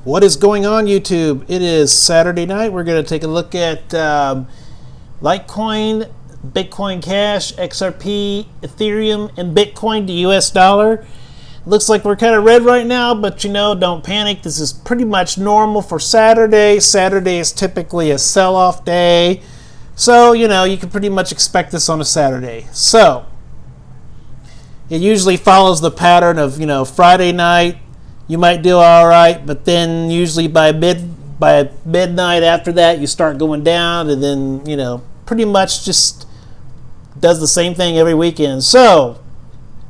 What is going on, YouTube? It is Saturday night. We're going to take a look at Litecoin, Bitcoin Cash, XRP, Ethereum, and Bitcoin to US dollar. Looks like we're kind of red right now, but don't panic. This is pretty much normal for Saturday. Saturday is typically a sell-off day. So, you can pretty much expect this on a Saturday. So, it usually follows the pattern of, Friday night, you might do all right, but then usually by midnight after that, you start going down, and then, pretty much just does the same thing every weekend. So,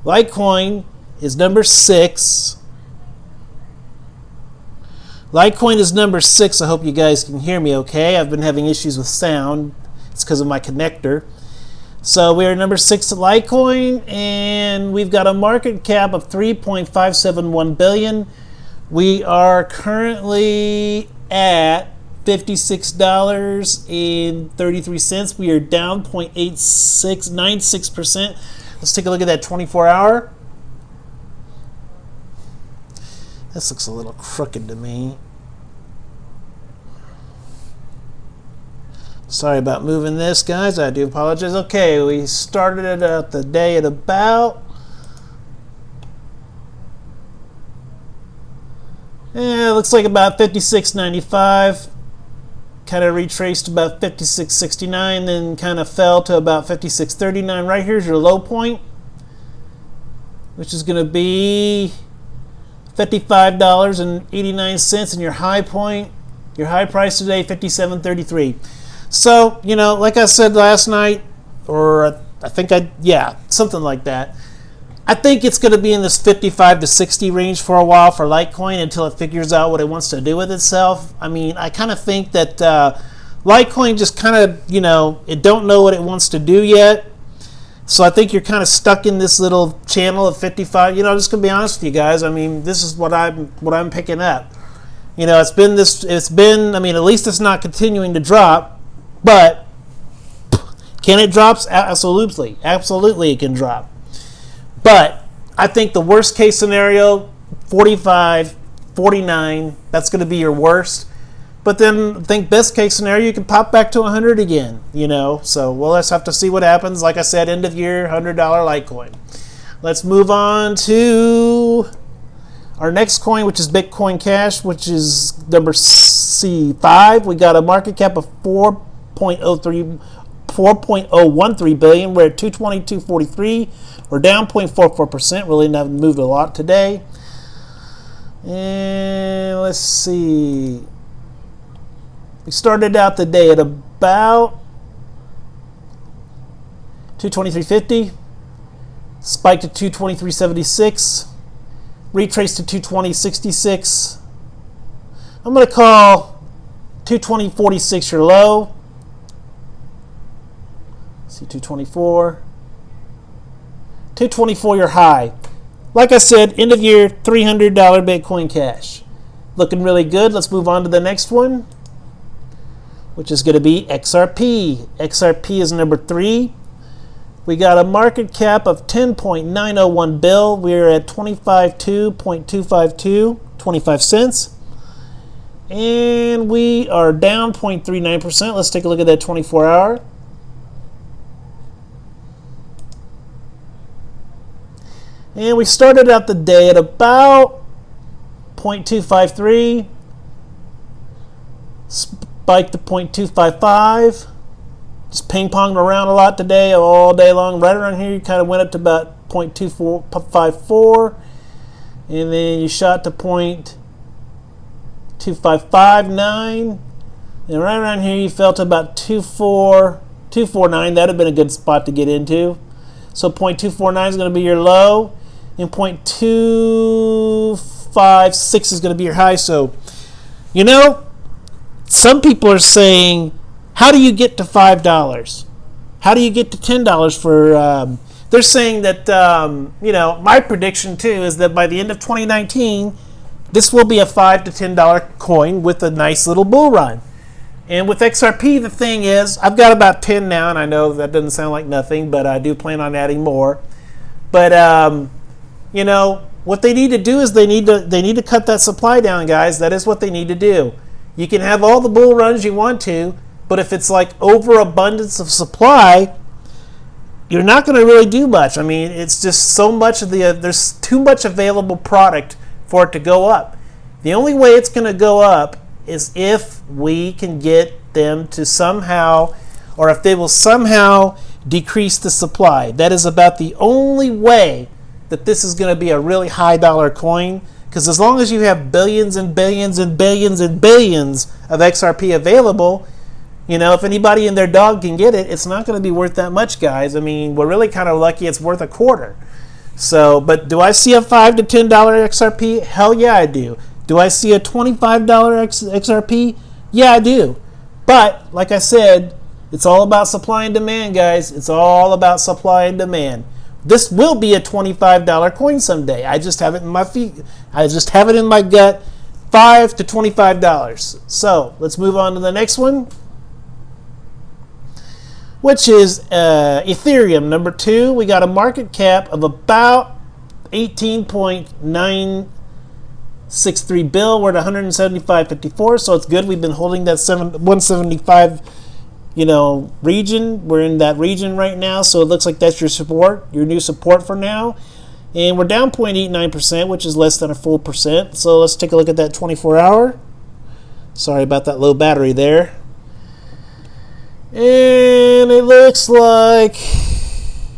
Litecoin is number 6. Litecoin is number 6. I hope you guys can hear me okay. I've been having issues with sound. It's because of my connector. So we are number 6 at Litecoin, and we've got a market cap of $3.571 billion. We are currently at $56.33. We are down 0.96%. Let's take a look at that 24-hour. This looks a little crooked to me. Sorry about moving this, guys. I do apologize. Okay, we started it out the day at about... looks like about 56.95. Kind of retraced about 56.69, then kind of fell to about 56.39. Right here's your low point, which is going to be $55.89, and your high point, your high price today, $57.33. So, like I said last night, or something like that. I think it's going to be in this 55 to 60 range for a while for Litecoin until it figures out what it wants to do with itself. I mean, I kind of think that Litecoin just kind of, it don't know what it wants to do yet. So I think you're kind of stuck in this little channel of 55. Just going to be honest with you guys. I mean, this is what I'm picking up. At least it's not continuing to drop. But can it drop? Absolutely. Absolutely it can drop. But I think the worst case scenario, 45, 49, that's going to be your worst. But then I think best case scenario, you can pop back to 100 again, So we'll just have to see what happens. Like I said, end of year, $100 Litecoin. Let's move on to our next coin, which is Bitcoin Cash, which is number C5. We got a market cap of $4.013 billion. We're at 222.43. We're down 0.44%. Really haven't moved a lot today. And let's see. We started out the day at about 223.50. Spiked to 223.76. Retraced to 220.66. I'm going to call 220.46 your low. See 224. 224 your high. Like I said, end of year, $300 Bitcoin Cash. Looking really good. Let's move on to the next one, which is going to be XRP. XRP is number 3. We got a market cap of $10.901 billion. We're at 25.252, 25 cents. And we are down 0.39%. Let's take a look at that 24-hour. And we started out the day at about 0.253, spiked to 0.255, just ping-ponged around a lot today, all day long. Right around here, you kind of went up to about 0.254, and then you shot to 0.2559, and right around here, you fell to about 2.49. That would have been a good spot to get into. So 0.249 is going to be your low, and 0.256 is going to be your high. So, some people are saying, how do you get to $5? How do you get to $10 for... they're saying that, my prediction too is that by the end of 2019, this will be a $5 to $10 coin with a nice little bull run. And with XRP, the thing is, I've got about 10 now, and I know that doesn't sound like nothing, but I do plan on adding more. But, what they need to do is they need to cut that supply down, guys. That is what they need to do. You can have all the bull runs you want to, but if it's like overabundance of supply, you're not going to really do much. I mean, it's just so much of there's too much available product for it to go up. The only way it's going to go up is if we can get them to somehow, or if they will somehow decrease the supply. That is about the only way that this is going to be a really high dollar coin, because as long as you have billions and billions and billions and billions of XRP available, you know, if anybody and their dog can get it, it's not going to be worth that much, guys. I mean, we're really kind of lucky it's worth a quarter. So, but do I see a $5 to $10 XRP? Hell yeah, I do. Do I see a $25 XRP? Yeah, I do. But, like I said, it's all about supply and demand, guys. It's all about supply and demand. This will be a $25 coin someday. I just have it in my feet. I just have it in my gut. $5 to $25. So, let's move on to the next one, which is Ethereum, number 2. We got a market cap of about 18.963 bill. We're at 175.54, so it's good. We've been holding that 175, you know, region. We're in that region right now, so it looks like that's your support, your new support for now. And we're down 0.89%, which is less than a full percent. So let's take a look at that 24-hour. Sorry about that low battery there. And it looks like,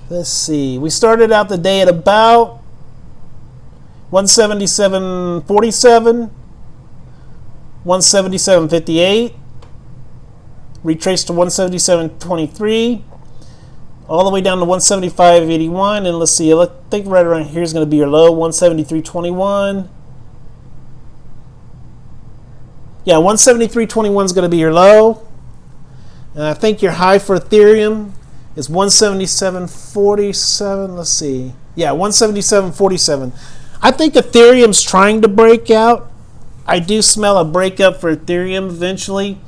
let's see, we started out the day at about 177.47, 177.58, retraced to 177.23, all the way down to 175.81, and let's see, I think right around here is going to be your low, 173.21. Yeah, 173.21 is going to be your low. And I think your high for Ethereum is 177.47. Let's see. Yeah, 177.47. I think Ethereum's trying to break out. I do smell a breakup for Ethereum eventually.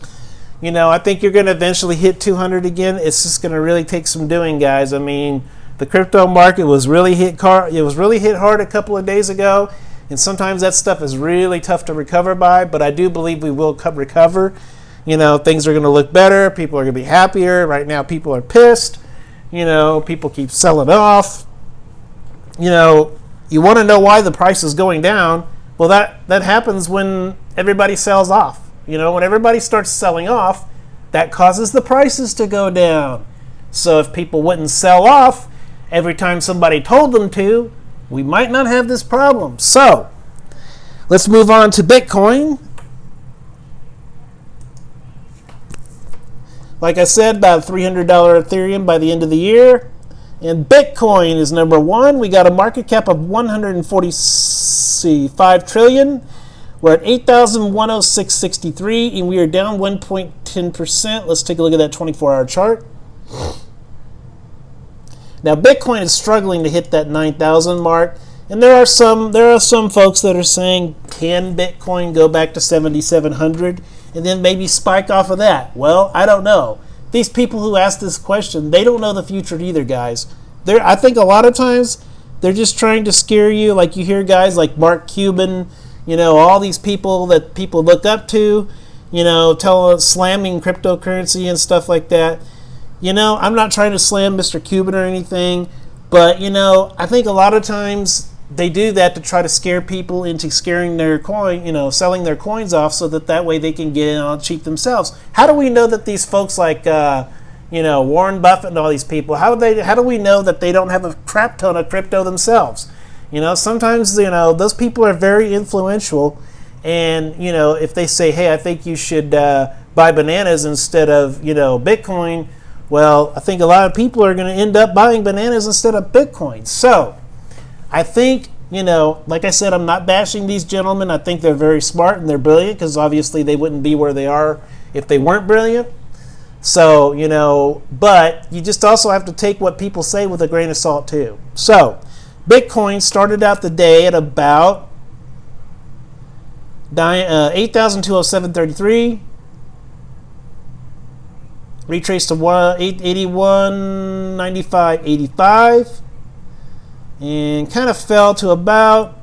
You know, I think you're going to eventually hit 200 again. It's just going to really take some doing, guys. I mean, the crypto market was really hit hard. It was really hit hard a couple of days ago, and sometimes that stuff is really tough to recover by. But I do believe we will recover. You know, things are going to look better. People are going to be happier. Right now, people are pissed. You know, people keep selling off. You know, you want to know why the price is going down. Well, that happens when everybody sells off. You know, when everybody starts selling off, that causes the prices to go down. So if people wouldn't sell off every time somebody told them to, we might not have this problem. So let's move on to Bitcoin. Like I said, about $300 Ethereum by the end of the year. And Bitcoin is number 1. We got a market cap of 145 trillion. We're at 8,106.63, and we are down 1.10%. Let's take a look at that 24-hour chart. Now, Bitcoin is struggling to hit that 9,000 mark. And there are some folks that are saying, can Bitcoin go back to 7,700 and then maybe spike off of that? Well, I don't know. These people who ask this question, they don't know the future either, guys. I think a lot of times they're just trying to scare you. Like you hear guys like Mark Cuban, you know, all these people that people look up to, you know, slamming cryptocurrency and stuff like that. You know, I'm not trying to slam Mr. Cuban or anything, but, you know, I think a lot of times they do that to try to scare people into scaring their coin, you know, selling their coins off so that way they can get in on cheap themselves. How do we know that these folks like, you know, Warren Buffett and all these people, how do we know that they don't have a crap ton of crypto themselves? You know, sometimes, you know, those people are very influential, and, you know, if they say, hey, I think you should buy bananas instead of, you know, Bitcoin, well, I think a lot of people are going to end up buying bananas instead of Bitcoin. So I think, you know, like I said, I'm not bashing these gentlemen. I think they're very smart and they're brilliant, because obviously they wouldn't be where they are if they weren't brilliant. So, you know, but you just also have to take what people say with a grain of salt too. So Bitcoin started out the day at about 8,207.33. Retraced to 881.95.85, and kind of fell to about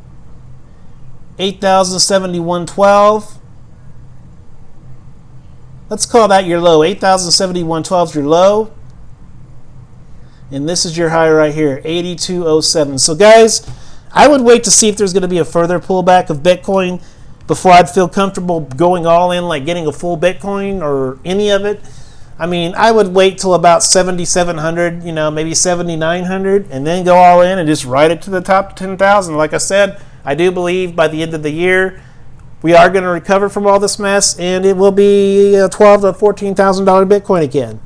8,071.12. Let's call that your low. 8,071.12 is your low. And this is your high right here, 82.07. So guys, I would wait to see if there's going to be a further pullback of Bitcoin before I'd feel comfortable going all in, like getting a full Bitcoin or any of it. I mean, I would wait till about 7,700, maybe 7,900, and then go all in and just ride it to the top 10,000. Like I said, I do believe by the end of the year, we are going to recover from all this mess, and it will be $12,000 to $14,000 Bitcoin again.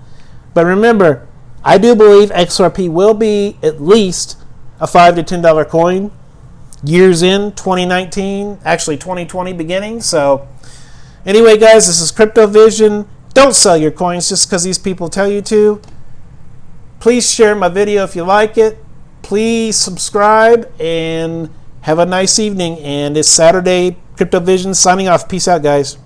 But remember, I do believe XRP will be at least a $5 to $10 coin years in 2019, actually 2020 beginning. So anyway, guys, this is Crypto Vision. Don't sell your coins just because these people tell you to. Please share my video if you like it. Please subscribe and have a nice evening. And it's Saturday. Crypto Vision signing off. Peace out, guys.